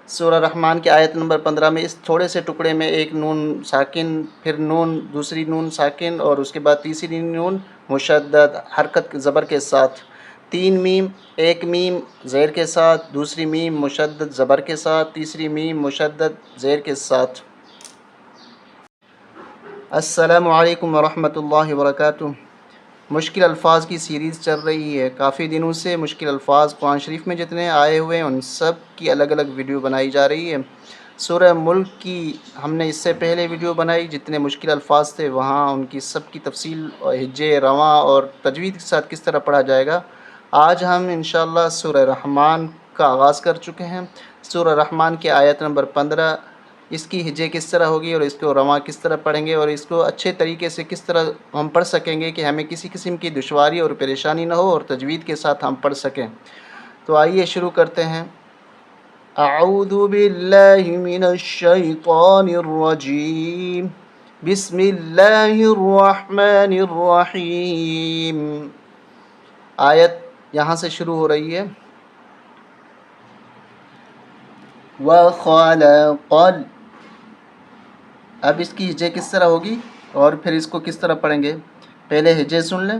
سورہ رحمان کی آیت نمبر 15 میں اس تھوڑے سے ٹکڑے میں ایک نون ساکن، پھر نون، دوسری نون ساکن، اور اس کے بعد تیسری نون مشدد حرکت زبر کے ساتھ، 3 میم، ایک میم زیر کے ساتھ، دوسری میم مشدد زبر کے ساتھ، تیسری میم مشدد زیر کے ساتھ۔ السلام علیکم ورحمۃ اللہ وبرکاتہ۔ مشکل الفاظ کی سیریز چل رہی ہے، کافی دنوں سے مشکل الفاظ قرآن شریف میں جتنے آئے ہوئے ہیں ان سب کی الگ الگ ویڈیو بنائی جا رہی ہے۔ سورہ ملک کی ہم نے اس سے پہلے ویڈیو بنائی، جتنے مشکل الفاظ تھے وہاں ان کی سب کی تفصیل اور ہجے رواں اور تجوید کے ساتھ کس طرح پڑھا جائے گا۔ آج ہم انشاءاللہ سورہ رحمان کا آغاز کر چکے ہیں۔ سورہ رحمان کی آیت نمبر 15، اس کی ہجے کس طرح ہوگی اور اس کو رواں کس طرح پڑھیں گے اور اس کو اچھے طریقے سے کس طرح ہم پڑھ سکیں گے کہ ہمیں کسی قسم کی دشواری اور پریشانی نہ ہو اور تجوید کے ساتھ ہم پڑھ سکیں۔ تو آئیے شروع کرتے ہیں۔ اعوذ باللہ من الشیطان الرجیم، بسم اللہ الرحمن الرحیم۔ آیت یہاں سے شروع ہو رہی ہے، وَخَلَقَ۔ اب اس کی ہجے کس طرح ہوگی اور پھر اس کو کس طرح پڑھیں گے؟ پہلے ہجے سن لیں۔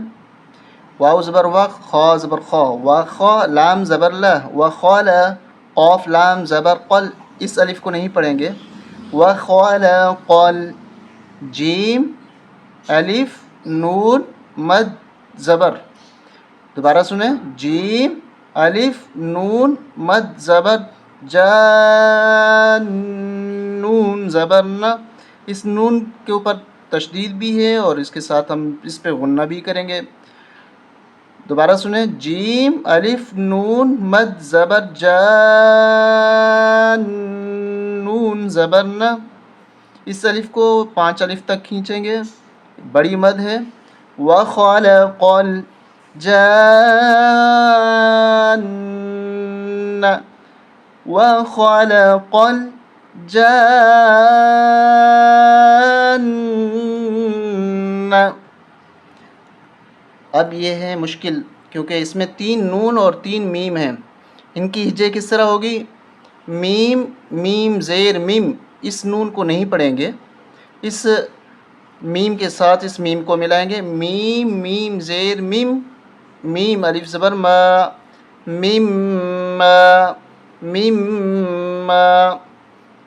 واو زبر وا، خا زبر خا، وخا لام زبر لا، وخال، قاف لام زبر قل، اس الف کو نہیں پڑھیں گے۔ وخلق، جیم الف نون مد زبر، دوبارہ سنیں، جیم الف نون مد زبر، جان نون زبر نہ، اس نون کے اوپر تشدید بھی ہے اور اس کے ساتھ ہم اس پہ غنہ بھی کریں گے۔ دوبارہ سنیں، جیم الف نون مد زبر، جان نون زبر نہ، اس الف کو 5 الف تک کھینچیں گے، بڑی مد ہے۔ وَخَلَقَ الْجَانَّ، وَخَلَقَ الْجَانَّ۔ اب یہ ہے مشکل، کیونکہ اس میں 3 نون اور 3 میم ہیں۔ ان کی ہجے کس طرح ہوگی؟ میم، میم زیر میم، اس نون کو نہیں پڑھیں گے، اس میم کے ساتھ اس میم کو ملائیں گے، میم میم زیر میم، میم الف زبر ما، میم ما، میم ما،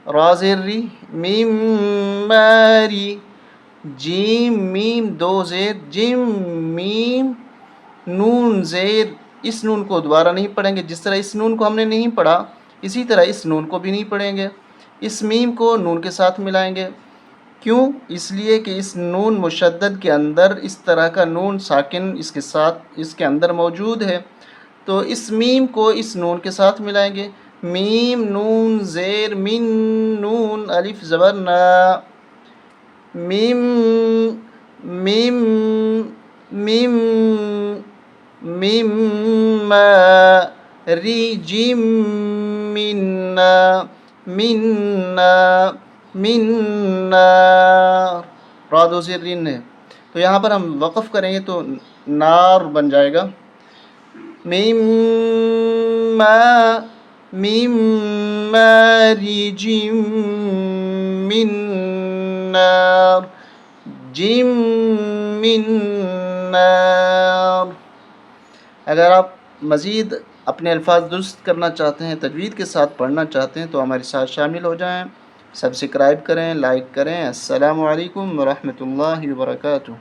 را زیر ری، میم ماری، جیم میم 2 زیر جیم، میم نون زیر، اس نون کو دوبارہ نہیں پڑھیں گے، جس طرح اس نون کو ہم نے نہیں پڑھا اسی طرح اس نون کو بھی نہیں پڑھیں گے، اس میم کو نون کے ساتھ ملائیں گے۔ کیوں؟ اس لیے کہ اس نون مشدد کے اندر اس طرح کا نون ساکن اس کے ساتھ اس کے اندر موجود ہے، تو اس میم کو اس نون کے ساتھ ملائیں گے، میم نون زیر من نون الف زبر نا، میم میم میم میم ما ری، جیم منا منا منا، را 2 زیر رین ہے، تو یہاں پر ہم وقف کریں گے تو نار بن جائے گا، میم ما میم ماری، جیم من نار، جیم من نار۔ اگر آپ مزید اپنے الفاظ درست کرنا چاہتے ہیں، تجوید کے ساتھ پڑھنا چاہتے ہیں تو ہمارے ساتھ شامل ہو جائیں، سبسکرائب کریں، لائک کریں۔ السلام علیکم ورحمۃ اللہ وبرکاتہ۔